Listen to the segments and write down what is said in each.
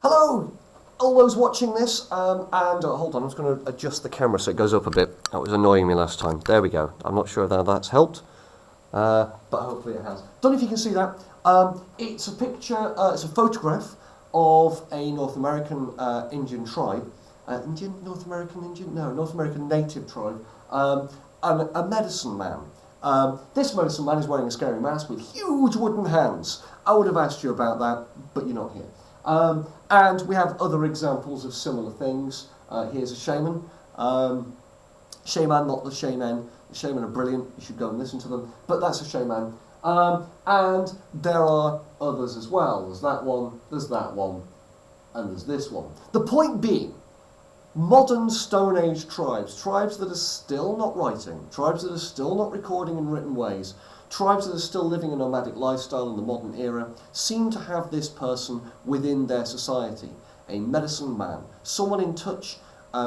Hello, all those watching this, hold on, I'm just going to adjust the camera so it goes up a bit. That was annoying me last time. There we go. I'm not sure if that's helped, but hopefully it has. Don't know if you can see that. It's a picture, it's a photograph of a North American Indian tribe. North American native tribe, and a medicine man. This medicine man is wearing a scary mask with huge wooden hands. I would have asked you about that, but you're not here. And we have other examples of similar things. Here's a shaman. Shaman, not the shaman. The shaman are brilliant. You should go and listen to them. But that's a shaman. And there are others as well. There's that one, and there's this one. The point being, modern Stone Age tribes that are still not writing, tribes that are still not recording in written ways, tribes that are still living a nomadic lifestyle in the modern era, seem to have this person within their society, a medicine man, someone in touch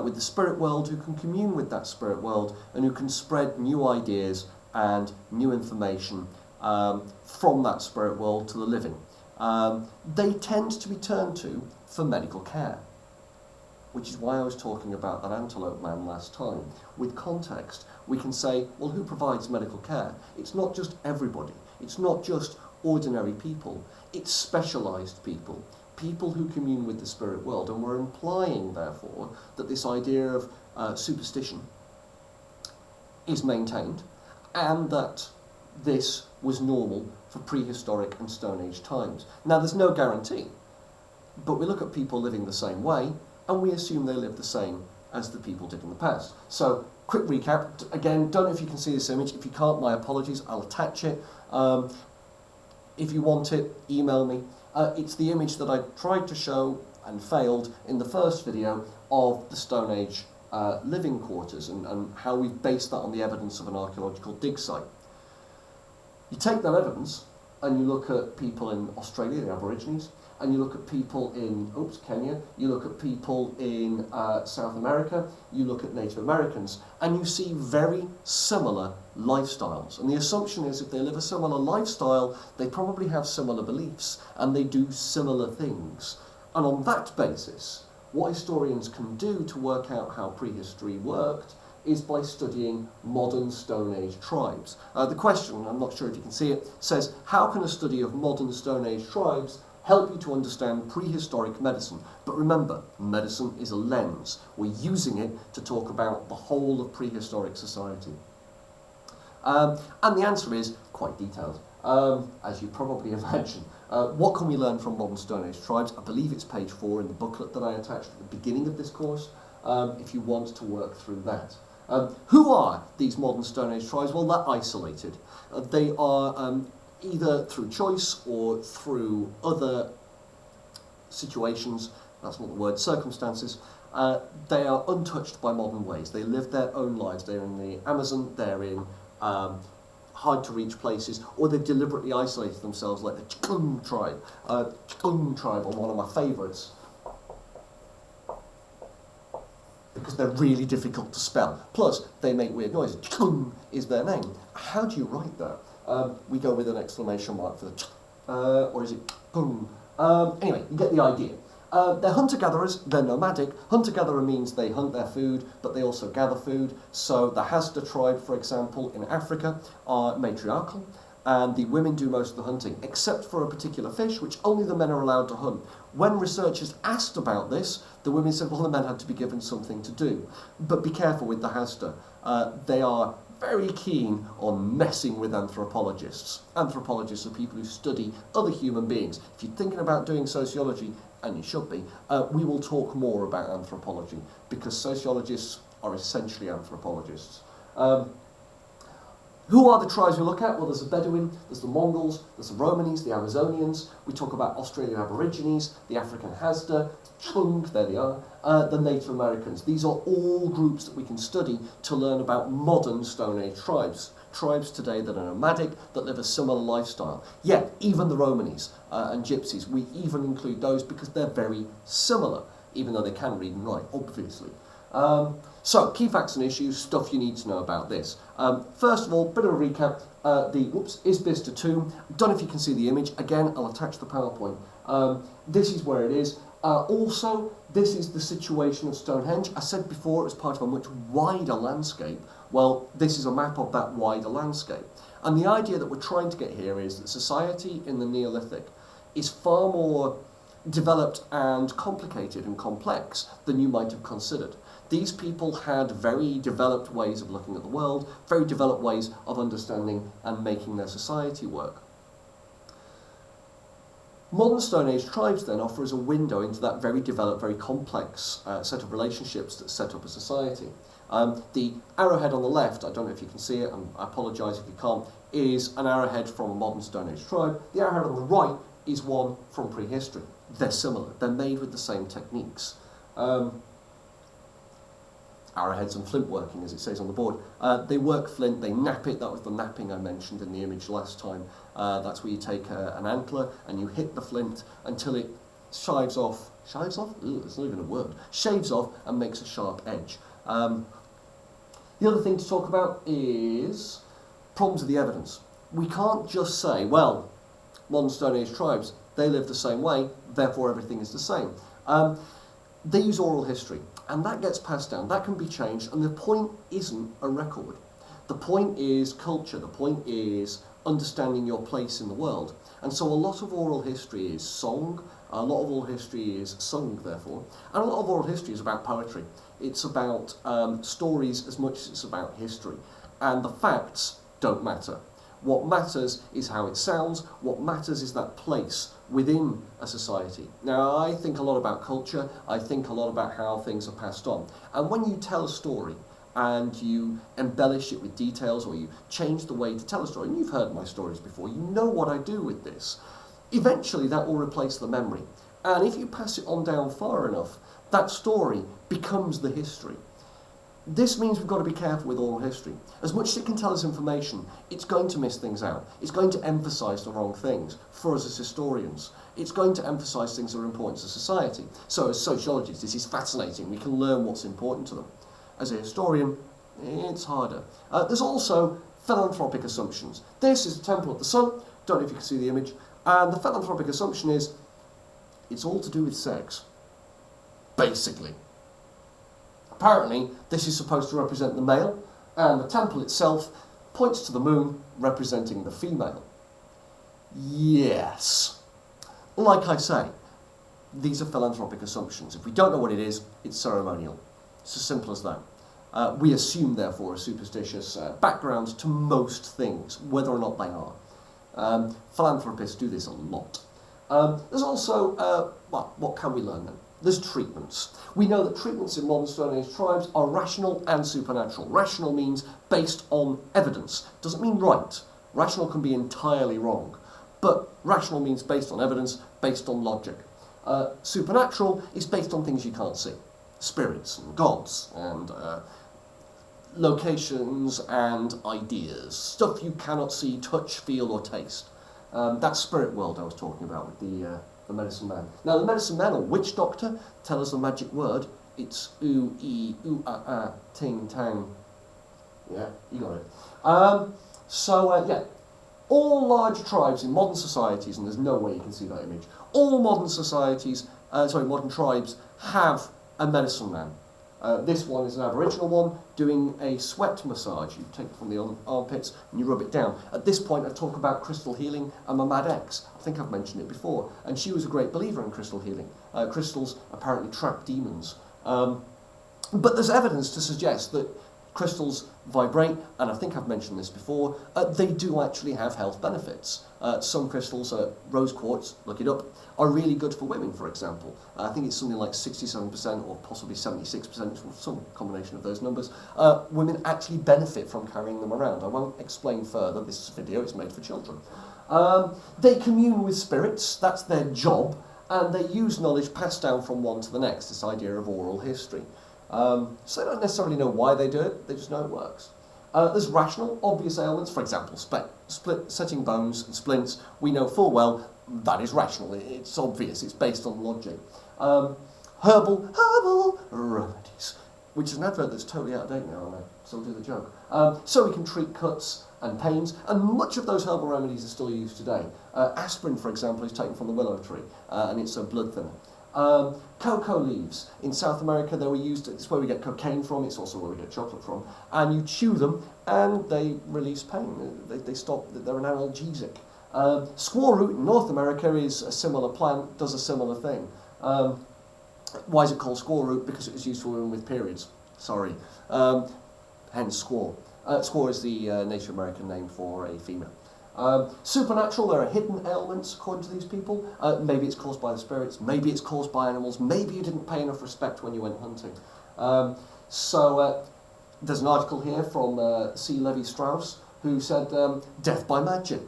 with the spirit world who can commune with that spirit world and who can spread new ideas and new information from that spirit world to the living. They tend to be turned to for medical care, which is why I was talking about that antelope man last time. With context, we can say, well, who provides medical care? It's not just everybody. It's not just ordinary people. It's specialised people, people who commune with the spirit world. And we're implying, therefore, that this idea of superstition is maintained, and that this was normal for prehistoric and Stone Age times. Now, there's no guarantee, but we look at people living the same way, and we assume they live the same as the people did in the past. So, quick recap. Again, don't know if you can see this image. If you can't, my apologies. I'll attach it. If you want it, email me. It's the image that I tried to show and failed in the first video of the Stone Age living quarters and how we've based that on the evidence of an archaeological dig site. You take that evidence and you look at people in Australia, the Aborigines, and you look at people in Kenya, you look at people in South America, you look at Native Americans, and you see very similar lifestyles. And the assumption is if they live a similar lifestyle, they probably have similar beliefs, and they do similar things. And on that basis, what historians can do to work out how prehistory worked is by studying modern Stone Age tribes. The question, I'm not sure if you can see it, says, how can a study of modern Stone Age tribes help you to understand prehistoric medicine? But remember, medicine is a lens. We're using it to talk about the whole of prehistoric society. And the answer is quite detailed, as you probably imagine. What can we learn from modern Stone Age tribes? I believe it's page 4 in the booklet that I attached at the beginning of this course, if you want to work through that. Who are these modern Stone Age tribes? Well, they're isolated. They are either through choice or through other situations, that's not the word, circumstances, they are untouched by modern ways. They live their own lives. They're in the Amazon, they're in hard to reach places, or they've deliberately isolated themselves like the Chikung tribe. Chikung tribe are one of my favourites because they're really difficult to spell. Plus, they make weird noises. Chikung is their name. How do you write that? We go with an exclamation mark for the or is it boom? Anyway, you get the idea. They're hunter-gatherers, they're nomadic. Hunter-gatherer means they hunt their food, but they also gather food. So the Hasda tribe, for example, in Africa, are matriarchal, and the women do most of the hunting, except for a particular fish, which only the men are allowed to hunt. When researchers asked about this, the women said, well, the men had to be given something to do. But be careful with the Hasda. They are very keen on messing with anthropologists. Anthropologists are people who study other human beings. If you're thinking about doing sociology, and you should be, we will talk more about anthropology, because sociologists are essentially anthropologists. Who are the tribes we look at? Well, there's the Bedouin, there's the Mongols, there's the Romanis, the Amazonians. We talk about Australian Aborigines, the African Hasda, Chung, there they are, the Native Americans. These are all groups that we can study to learn about modern Stone Age tribes. Tribes today that are nomadic, that live a similar lifestyle. Yeah, even the Romanis and Gypsies, we even include those because they're very similar, even though they can read and write, obviously. So, key facts and issues, stuff you need to know about this. First of all, bit of a recap. The Isbister tomb. Don't know if you can see the image. Again, I'll attach the PowerPoint. This is where it is. Also, this is the situation of Stonehenge. I said before it was part of a much wider landscape. Well, this is a map of that wider landscape. And the idea that we're trying to get here is that society in the Neolithic is far more developed and complicated and complex than you might have considered. These people had very developed ways of looking at the world, very developed ways of understanding and making their society work. Modern Stone Age tribes then offer us a window into that very developed, very complex set of relationships that set up a society. The arrowhead on the left, I don't know if you can see it, and I apologise if you can't, is an arrowhead from a modern Stone Age tribe. The arrowhead on the right is one from prehistory. They're similar. They're made with the same techniques. Arrowheads and flint working, as it says on the board. They work flint, they nap it. That was the napping I mentioned in the image last time. That's where you take an antler and you hit the flint until it shaves off. Shaves off? Ooh, it's not even a word. Shaves off and makes a sharp edge. The other thing to talk about is problems of the evidence. We can't just say, well, modern Stone Age tribes, they live the same way, therefore everything is the same. They use oral history, and that gets passed down. That can be changed, and the point isn't a record. The point is culture. The point is understanding your place in the world. And so a lot of oral history is song, a lot of oral history is sung, therefore, and a lot of oral history is about poetry. It's about stories as much as it's about history. And the facts don't matter. What matters is how it sounds. What matters is that place within a society. Now, I think a lot about culture. I think a lot about how things are passed on. And when you tell a story and you embellish it with details, or you change the way to tell a story, and you've heard my stories before, you know what I do with this, eventually that will replace the memory. And if you pass it on down far enough, that story becomes the history. This means we've got to be careful with oral history. As much as it can tell us information, it's going to miss things out. It's going to emphasise the wrong things for us as historians. It's going to emphasise things that are important to society. So as sociologists, this is fascinating. We can learn what's important to them. As a historian, it's harder. There's also philanthropic assumptions. This is the Temple of the Sun. Don't know if you can see the image. And the philanthropic assumption is it's all to do with sex, basically. Apparently, this is supposed to represent the male, and the temple itself points to the moon, representing the female. Yes. Like I say, these are philanthropic assumptions. If we don't know what it is, it's ceremonial. It's as simple as that. We assume, therefore, a superstitious background to most things, whether or not they are. Philanthropists do this a lot. There's also, what can we learn then? There's treatments. We know that treatments in modern Stone Age tribes are rational and supernatural. Rational means based on evidence. Doesn't mean right. Rational can be entirely wrong. But rational means based on evidence, based on logic. Supernatural is based on things you can't see. Spirits and gods and locations and ideas. Stuff you cannot see, touch, feel or taste. That spirit world I was talking about with the medicine man. Now, the medicine man, or witch doctor, tell us the magic word. It's ooh, ee, ooh, ah, ting, tang. Yeah, you got it. Yeah, all large tribes in modern societies, and there's no way you can see that image, all modern societies, modern tribes have a medicine man. This one is an Aboriginal one doing a sweat massage. You take it from the armpits and you rub it down. At this point I talk about crystal healing and my mad ex. I think I've mentioned it before. And she was a great believer in crystal healing. Crystals apparently trap demons. But there's evidence to suggest that crystals vibrate, and I think I've mentioned this before, they do actually have health benefits. Some crystals, rose quartz, look it up, are really good for women, for example. I think it's something like 67% or possibly 76%, some combination of those numbers. Women actually benefit from carrying them around. I won't explain further, this video is made for children. They commune with spirits, that's their job, and they use knowledge passed down from one to the next, this idea of oral history. So they don't necessarily know why they do it, they just know it works. There's rational, obvious ailments, for example, setting bones and splints. We know full well that is rational, it's obvious, it's based on logic. Herbal remedies, which is an advert that's totally out of date now, and I still do the joke. So we can treat cuts and pains, and much of those herbal remedies are still used today. Aspirin, for example, is taken from the willow tree, and it's a blood thinner. Cocoa leaves. In South America, they were used, it's where we get cocaine from, it's also where we get chocolate from. And you chew them, and they release pain. They stop, they're an analgesic. Squaw root in North America is a similar plant, does a similar thing. Why is it called squaw root? Because it was used for women with periods. Sorry. Hence squaw. Squaw is the Native American name for a female. Supernatural, there are hidden ailments according to these people. Maybe it's caused by the spirits, maybe it's caused by animals, maybe you didn't pay enough respect when you went hunting. There's an article here from C. Levi Strauss who said death by magic.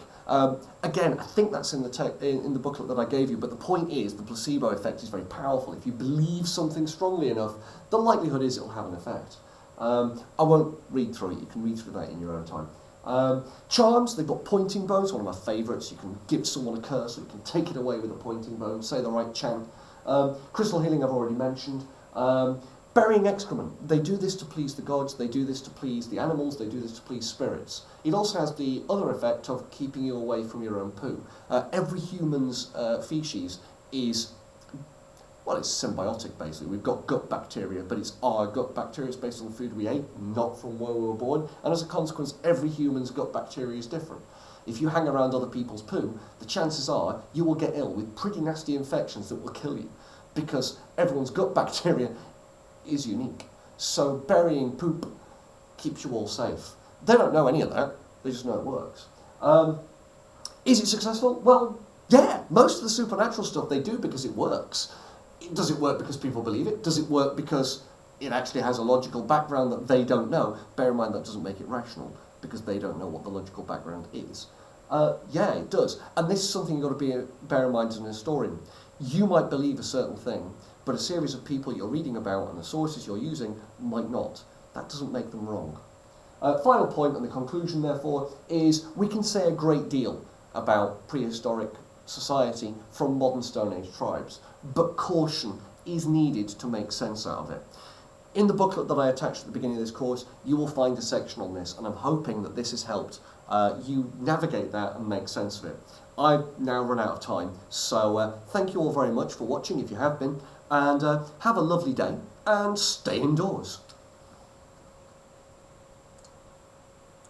Again, I think that's in the booklet that I gave you, but the point is the placebo effect is very powerful. If you believe something strongly enough, the likelihood is it will have an effect. I won't read through it, you can read through that in your own time. Charms, they've got pointing bones, one of my favourites. You can give someone a curse or you can take it away with a pointing bone, say the right chant. Crystal healing I've already mentioned. Burying excrement, they do this to please the gods, they do this to please the animals, they do this to please spirits. It also has the other effect of keeping you away from your own poo. Every human's feces is, well, it's symbiotic basically. We've got gut bacteria, but it's our gut bacteria. It's based on the food we ate, not from where we were born. And as a consequence, every human's gut bacteria is different. If you hang around other people's poo, the chances are you will get ill with pretty nasty infections that will kill you, because everyone's gut bacteria is unique. So burying poop keeps you all safe. They don't know any of that, they just know it works. Is it successful? Well, yeah, most of the supernatural stuff they do because it works. Does it work because people believe it? Does it work because it actually has a logical background that they don't know? Bear in mind that doesn't make it rational, because they don't know what the logical background is. Yeah, it does. And this is something you've got to bear in mind as an historian. You might believe a certain thing, but a series of people you're reading about and the sources you're using might not. That doesn't make them wrong. Final point and the conclusion, therefore, is we can say a great deal about prehistoric society from modern Stone Age tribes, but caution is needed to make sense out of it. In the booklet that I attached at the beginning of this course, you will find a section on this, and I'm hoping that this has helped you navigate that and make sense of it. I've now run out of time, so thank you all very much for watching if you have been, and have a lovely day and stay indoors.